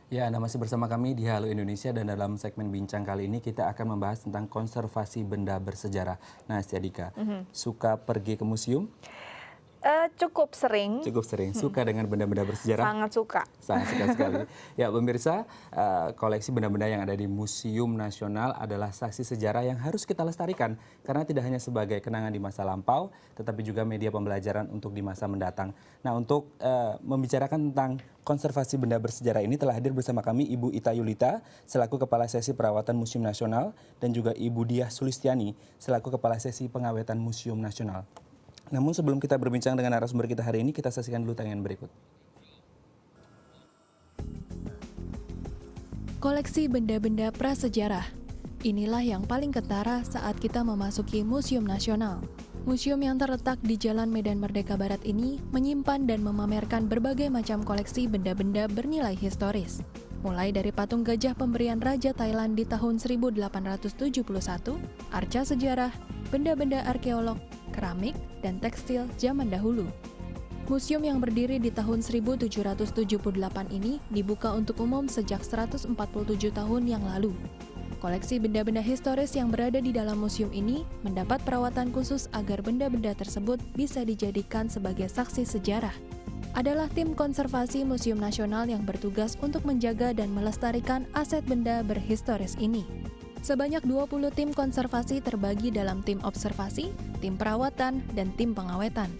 Ya, Anda masih bersama kami di Halo Indonesia dan dalam segmen bincang kali ini kita akan membahas tentang konservasi benda bersejarah. Nah, Dika, suka pergi ke museum? Cukup sering, Cukup sering. Suka dengan benda-benda bersejarah? sangat suka. Sangat suka sekali. Ya, pemirsa, koleksi benda-benda yang ada di Museum Nasional adalah saksi sejarah yang harus kita lestarikan karena tidak hanya sebagai kenangan di masa lampau, tetapi juga media pembelajaran untuk di masa mendatang. Nah, untuk membicarakan tentang konservasi benda bersejarah ini telah hadir bersama kami Ibu Ita Yulita selaku Kepala Sesi Perawatan Museum Nasional dan juga Ibu Diah Sulistiani selaku Kepala Sesi Pengawetan Museum Nasional. Namun sebelum kita berbincang dengan narasumber kita hari ini, kita saksikan dulu tayangan berikut. Koleksi benda-benda prasejarah. Inilah yang paling ketara saat kita memasuki Museum Nasional. Museum yang terletak di Jalan Medan Merdeka Barat ini menyimpan dan memamerkan berbagai macam koleksi benda-benda bernilai historis. Mulai dari patung gajah pemberian Raja Thailand di tahun 1871, arca sejarah, benda-benda arkeolog, keramik, dan tekstil zaman dahulu. Museum yang berdiri di tahun 1778 ini dibuka untuk umum sejak 147 tahun yang lalu. Koleksi benda-benda historis yang berada di dalam museum ini mendapat perawatan khusus agar benda-benda tersebut bisa dijadikan sebagai saksi sejarah. Adalah tim konservasi Museum Nasional yang bertugas untuk menjaga dan melestarikan aset benda berhistoris ini. Sebanyak 20 tim konservasi terbagi dalam tim observasi, tim perawatan, dan tim pengawetan.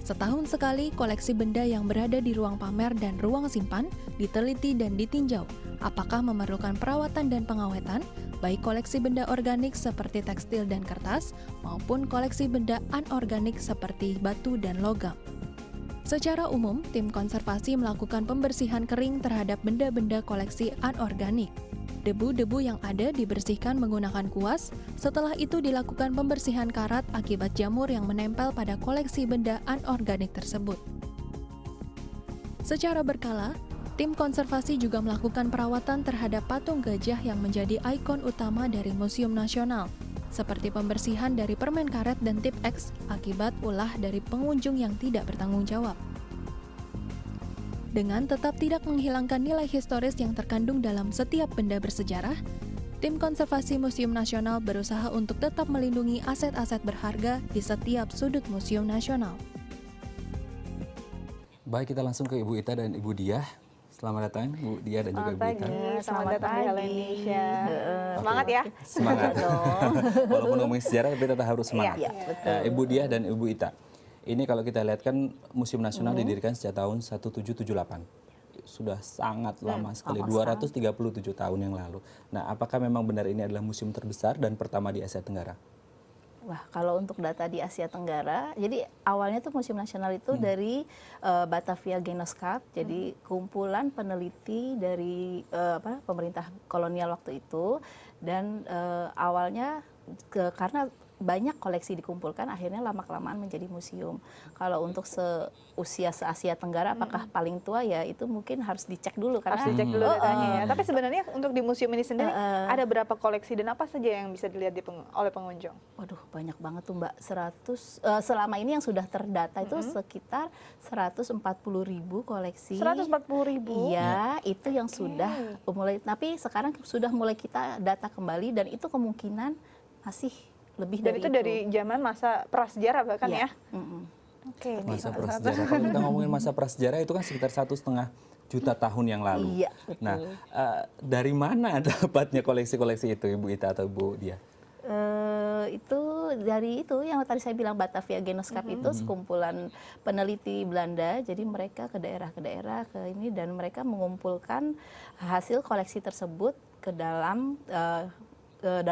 Setahun sekali, koleksi benda yang berada di ruang pamer dan ruang simpan diteliti dan ditinjau apakah memerlukan perawatan dan pengawetan, baik koleksi benda organik seperti tekstil dan kertas, maupun koleksi benda anorganik seperti batu dan logam. Secara umum, tim konservasi melakukan pembersihan kering terhadap benda-benda koleksi anorganik. Debu-debu yang ada dibersihkan menggunakan kuas, setelah itu dilakukan pembersihan karat akibat jamur yang menempel pada koleksi benda anorganik tersebut. Secara berkala, tim konservasi juga melakukan perawatan terhadap patung gajah yang menjadi ikon utama dari Museum Nasional, seperti pembersihan dari permen karet dan tip X akibat ulah dari pengunjung yang tidak bertanggung jawab. Dengan tetap tidak menghilangkan nilai historis yang terkandung dalam setiap benda bersejarah, tim konservasi Museum Nasional berusaha untuk tetap melindungi aset-aset berharga di setiap sudut Museum Nasional. Baik, kita langsung ke Ibu Ita dan Ibu Diah. Selamat datang, Bu Diah dan juga Ibu Ita. Selamat datang di Halo Indonesia. Semangat ya. Semangat. Walaupun ngomongin sejarah, tapi tetap harus semangat. Iya, betul. Ibu Diah dan Ibu Ita. Ini kalau kita lihat kan Museum Nasional didirikan sejak tahun 1778. Sudah sangat lama sekali, 237 tahun yang lalu. Nah, apakah memang benar ini adalah museum terbesar dan pertama di Asia Tenggara? Wah, kalau untuk data di Asia Tenggara, jadi awalnya tuh Museum Nasional itu dari Batavia Genootschap, jadi kumpulan peneliti dari pemerintah kolonial waktu itu, dan awalnya karena banyak koleksi dikumpulkan, akhirnya lama-kelamaan menjadi museum. Kalau untuk seusia se-Asia Tenggara, apakah paling tua ya itu mungkin harus dicek dulu. Karena Harus dicek dulu datanya ya. Tapi sebenarnya untuk di museum ini sendiri ada berapa koleksi dan apa saja yang bisa dilihat oleh pengunjung? Waduh, banyak banget tuh Mbak. Selama ini yang sudah terdata itu sekitar 140.000 koleksi. 140.000? Iya, itu yang sudah mulai. Tapi sekarang sudah mulai kita data kembali dan itu kemungkinan masih lebih Dan dari itu dari zaman masa prasejarah bahkan ya? Oke. Masa prasejarah. Kalau kita ngomongin masa prasejarah itu kan sekitar 1,5 juta tahun yang lalu. Iya, betul. Nah, dari mana dapatnya koleksi-koleksi itu, Ibu Ita atau Bu Diah? Itu dari itu yang tadi saya bilang Batavia Genootschap itu sekumpulan peneliti Belanda, jadi mereka ke daerah ke ini dan mereka mengumpulkan hasil koleksi tersebut ke dalam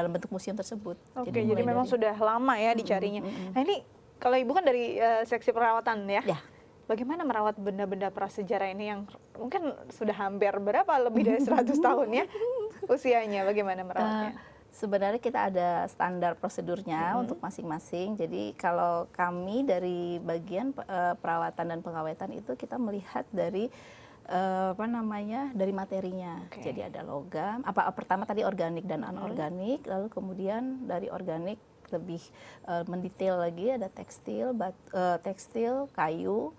bentuk museum tersebut. Oke, jadi memang sudah lama ya dicarinya. Nah ini kalau Ibu kan dari seksi perawatan ya? Ya. Bagaimana merawat benda-benda prasejarah ini yang mungkin sudah hampir berapa lebih dari 100 tahun ya usianya? Bagaimana merawatnya? Sebenarnya kita ada standar prosedurnya untuk masing-masing. Jadi kalau kami dari bagian perawatan dan pengawetan itu kita melihat dari dari materinya. Jadi ada logam. Pertama tadi organik dan anorganik, lalu kemudian dari organik lebih mendetail lagi ada tekstil, kayu,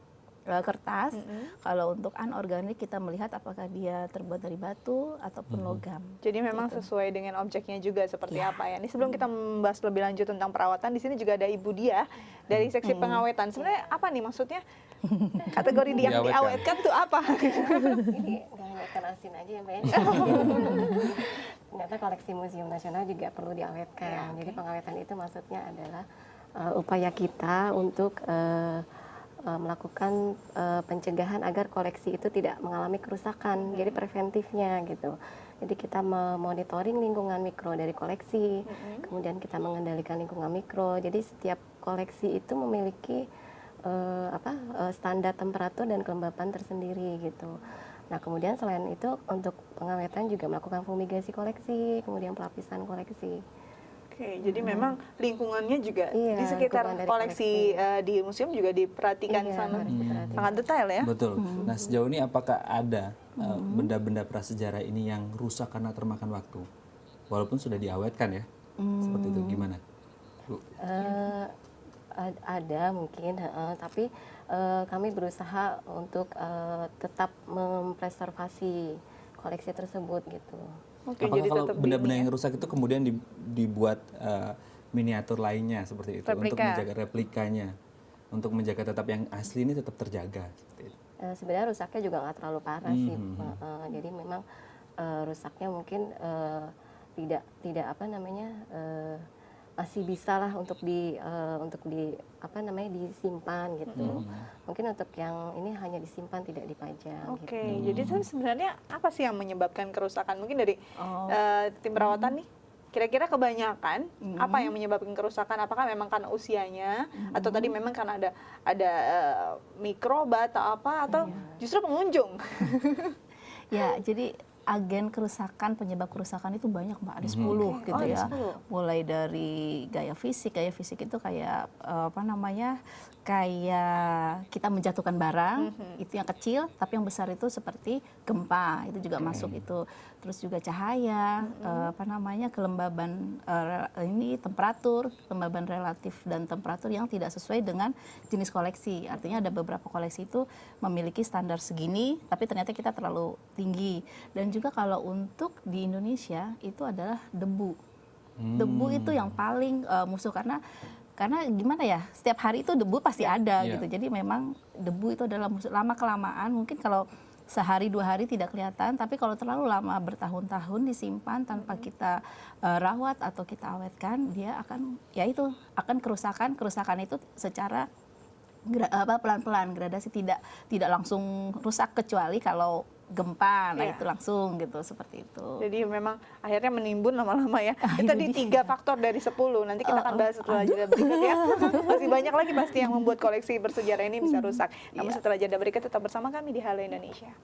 kertas. Kalau untuk anorganik kita melihat apakah dia terbuat dari batu ataupun logam. Jadi memang sesuai dengan objeknya juga seperti Iya. apa ya. Ini sebelum kita membahas lebih lanjut tentang perawatan, di sini juga ada Ibu Dia dari seksi pengawetan. Sebenarnya apa nih maksudnya? Kategori yang Diawetkan. diawetkan tuh apa? Ini nggak hanya ikan asin aja ya Mbak ya. Ternyata koleksi Museum Nasional juga perlu diawetkan. Jadi pengawetan itu maksudnya adalah upaya kita untuk melakukan pencegahan agar koleksi itu tidak mengalami kerusakan. Jadi preventifnya gitu. Jadi kita memonitoring lingkungan mikro dari koleksi, kemudian kita mengendalikan lingkungan mikro. Jadi setiap koleksi itu memiliki standar temperatur dan kelembapan tersendiri gitu. Nah kemudian selain itu untuk pengawetan juga melakukan fumigasi koleksi, kemudian pelapisan koleksi. Oke, jadi memang lingkungannya juga Iya, di sekitar lingkungan dari koleksi di museum juga diperhatikan Iya, sama harus diperhatikan. sangat detail ya. Betul. Nah sejauh ini apakah ada benda-benda prasejarah ini yang rusak karena termakan waktu? Walaupun sudah diawetkan ya, seperti itu gimana? Bu? Ada mungkin, tapi kami berusaha untuk tetap mempreservasi koleksi tersebut gitu. Oke, Apakah jadi kalau tetap benda-benda ini yang ya. rusak itu kemudian dibuat miniatur lainnya seperti itu untuk Replika. menjaga replikanya, untuk menjaga tetap yang asli ini tetap terjaga. Seperti itu. Sebenarnya rusaknya juga nggak terlalu parah sih, jadi memang rusaknya mungkin tidak apa namanya masih bisa lah untuk di apa namanya disimpan gitu. Mungkin untuk yang ini hanya disimpan tidak dipajang. Oke, Gitu. jadi itu sebenarnya apa sih yang menyebabkan kerusakan? Mungkin dari tim perawatan nih, kira-kira kebanyakan apa yang menyebabkan kerusakan? Apakah memang karena usianya, atau tadi memang karena ada mikroba atau apa, atau justru pengunjung? Ya, jadi agen kerusakan, penyebab kerusakan itu banyak Mbak, ada 10 gitu Oh, ada ya. 10. Mulai dari gaya fisik itu kayak apa namanya? Kayak kita menjatuhkan barang, itu yang kecil, tapi yang besar itu seperti gempa, itu juga masuk itu. Terus juga cahaya, apa namanya? Kelembaban ini temperatur, kelembaban relatif dan temperatur yang tidak sesuai dengan jenis koleksi. Artinya ada beberapa koleksi itu memiliki standar segini, tapi ternyata kita terlalu tinggi. Dan juga kalau untuk di Indonesia itu adalah debu. Debu itu yang paling musuh karena gimana ya, setiap hari itu debu pasti ada Iya. gitu. Jadi memang debu itu adalah musuh. Lama kelamaan mungkin kalau sehari 2 hari tidak kelihatan, tapi kalau terlalu lama bertahun-tahun disimpan tanpa kita rawat atau kita awetkan, dia akan akan kerusakan itu secara pelan-pelan, gradasi, tidak langsung rusak, kecuali kalau gempa, nah Iya. itu langsung gitu, seperti itu. Jadi memang akhirnya menimbun lama-lama ya. Itu tadi 3 faktor dari 10. Nanti kita akan bahas setelah jeda berikut ya. Masih banyak lagi pasti yang membuat koleksi bersejarah ini bisa rusak. Namun setelah jeda berikut tetap bersama kami di Halo Indonesia.